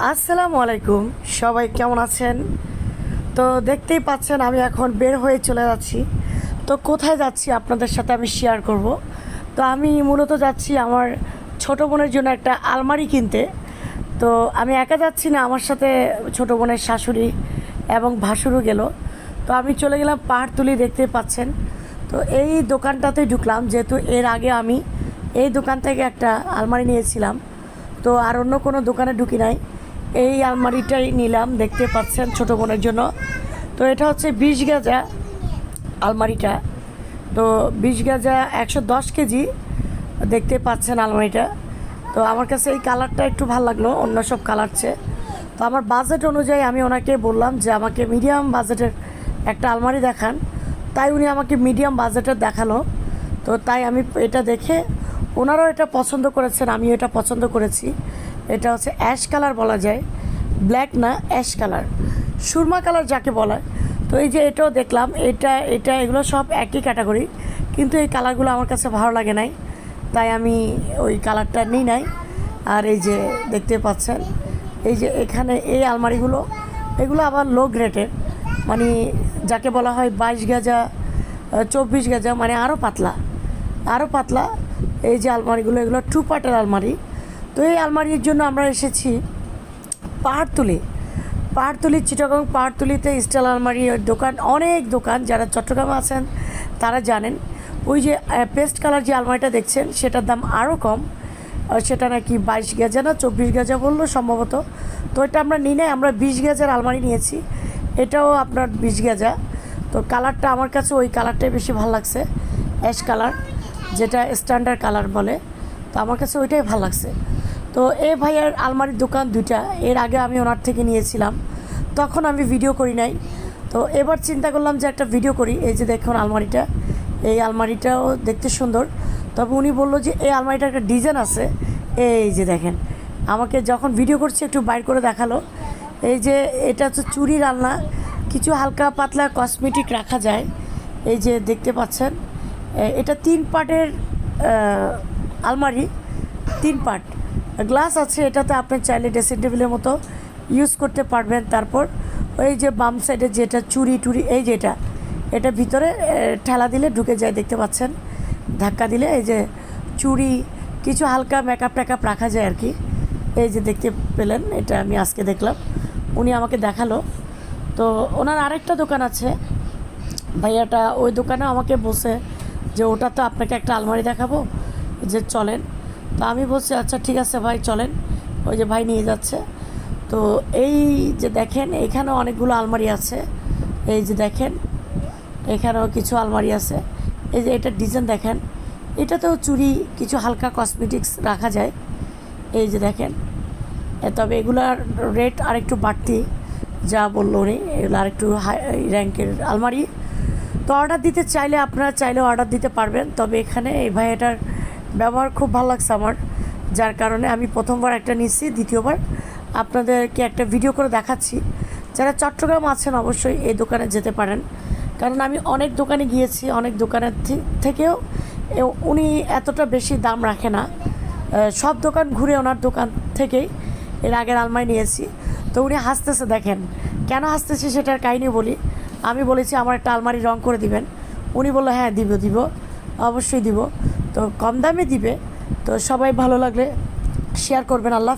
আসসালামু আলাইকুম, সবাই কেমন আছেন? তো দেখতেই পাচ্ছেন আমি এখন বের হয়ে চলে যাচ্ছি। তো কোথায় যাচ্ছি আপনাদের সাথে আমি শেয়ার করব। তো আমি মূলত যাচ্ছি আমার ছোটো বোনের জন্য একটা আলমারি কিনতে। তো আমি একা যাচ্ছি না, আমার সাথে ছোটো বোনের শাশুড়ি এবং ভাসুরও গেল। তো আমি চলে গেলাম পাহাড়তলি, দেখতেই পাচ্ছেন। তো এই দোকানটাতে ঢুকলাম, যেহেতু এর আগে আমি এই দোকান থেকে একটা আলমারি নিয়েছিলাম। তো আর অন্য কোনো দোকানে ঢুকি নাই, এই আলমারিটাই নিলাম, দেখতে পাচ্ছেন ছোটো বোনের জন্য। তো এটা হচ্ছে 20 গাজা আলমারিটা। তো 20 গাজা 110 কেজি, দেখতে পাচ্ছেন আলমারিটা। তো আমার কাছে এই কালারটা একটু ভালো লাগলো অন্য সব কালার চেয়ে। তো আমার বাজেট অনুযায়ী আমি ওনাকে বললাম যে আমাকে মিডিয়াম বাজেটের একটা আলমারি দেখান। তাই উনি আমাকে মিডিয়াম বাজেটের দেখালো। তো তাই আমি এটা দেখে ওনারাও এটা পছন্দ করেছেন, আমিও এটা পছন্দ করেছি। এটা হচ্ছে অ্যাশ কালার বলা যায়, ব্ল্যাক না, অ্যাশ কালার, সুরমা কালার যাকে বলা। তো এই যে এটাও দেখলাম, এটা এটা এগুলো সব একই ক্যাটাগরি, কিন্তু এই কালারগুলো আমার কাছে ভালো লাগে নাই, তাই আমি ওই কালারটা নিই নাই। আর এই যে দেখতে পাচ্ছেন, এই যে এখানে এই আলমারিগুলো, এগুলো আবার লো গ্রেডের, মানে যাকে বলা হয় 22 গাজা 24 গাজা, মানে আরও পাতলা, আরও পাতলা। এই যে আলমারিগুলো, এগুলো 2 পার্টের আলমারি। তো এই আলমারির জন্য আমরা এসেছি পাহাড়তলি চিটাগং। পাহাড়তলিতে স্টাইল আলমারির দোকান, অনেক দোকান, যারা চট্টগ্রামে আছেন তারা জানেন। ওই যে পেস্ট কালার যে আলমারিটা দেখছেন সেটার দাম আরও কম, সেটা নাকি 22 গাজা না 24 গাজা বললো সম্ভবত। তো এটা আমরা নিই নাই, আমরা 20 গাজার আলমারি নিয়েছি। এটাও আপনার 20 গাজা। তো কালারটা আমার কাছে ওই কালারটাই বেশি ভালো লাগছে, অ্যাশ কালার, যেটা স্ট্যান্ডার্ড কালার বলে। তো আমার কাছে ওইটাই ভালো লাগছে। তো এই ভাইয়ার আলমারির দোকান দুইটা, এর আগে আমি ওনার থেকে নিয়েছিলাম, তখন আমি ভিডিও করি নাই। তো এবার চিন্তা করলাম যে একটা ভিডিও করি। এই যে দেখুন আলমারিটা, এই আলমারিটাও দেখতে সুন্দর। তবে উনি বললো যে এই আলমারিটার একটা ডিজাইন আছে। এই যে দেখেন, আমাকে যখন ভিডিও করছি একটু বাইর করে দেখালো। এই যে এটা হচ্ছে চুরির আলনা, কিছু হালকা পাতলা কসমেটিক রাখা যায়। এই যে দেখতে পাচ্ছেন, এটা 3 পার্টের আলমারি, 3 পার্ট গ্লাস আছে এটাতে। আপনি চাইলে ড্রেসিং টেবিলের মতো ইউজ করতে পারবেন। তারপর ওই যে বাম সাইডে যেটা চুরি টুরি, এই যে এটা ভিতরে ঠেলা দিলে ঢুকে যায়, দেখতে পাচ্ছেন, ধাক্কা দিলে এই যে চুরি, কিছু হালকা মেকআপ টেকআপ রাখা যায় আর কি। এই যে দেখতে পেলেন, এটা আমি আজকে দেখলাম, উনি আমাকে দেখালো। তো ওনার আরেকটা দোকান আছে ভাইয়াটা, ওই দোকানে আমাকে বলছে যে ওটা তো আপনাকে একটা আলমারি দেখাবো, যে চলেন। তো আমি বলছি আচ্ছা ঠিক আছে ভাই চলেন। ওই যে ভাই নিয়ে যাচ্ছে। তো এই যে দেখেন, এখানেও অনেকগুলো আলমারি আছে। এই যে দেখেন, এখানেও কিছু আলমারি আছে। এই যে এটা ডিজাইন দেখেন, এটাতেও চুরি, কিছু হালকা কসমেটিক্স রাখা যায়। এই যে দেখেন, তবে এগুলার রেট আরেকটু বাড়তি, যা বললো উনি, এগুলো আরেকটু হাই র্যাঙ্কের আলমারি। তো অর্ডার দিতে চাইলে আপনারা চাইলেও অর্ডার দিতে পারবেন। তবে এখানে এই ভাইয়াটার ব্যবহার খুব ভালো লাগছে আমার, যার কারণে আমি প্রথমবার একটা নিচ্ছি, দ্বিতীয়বার আপনাদেরকে একটা ভিডিও করে দেখাচ্ছি। যারা চট্টগ্রাম আছেন অবশ্যই এই দোকানে যেতে পারেন, কারণ আমি অনেক দোকানে গিয়েছি, অনেক দোকানের থেকেও উনি এতটা বেশি দাম রাখে না। সব দোকান ঘুরে ওনার দোকান থেকেই এর আগের আলমারি নিয়েছি। তো উনি হাসতেছে, দেখেন কেন হাসতেছে সেটার কাহিনী বলি। আমি বলেছি আমার একটা আলমারি রং করে দিবেন, উনি বললো হ্যাঁ দিব, অবশ্যই দিব। তো কম দামে দিবে। তো সবাই ভালো লাগলে শেয়ার করবেন। আল্লাহ।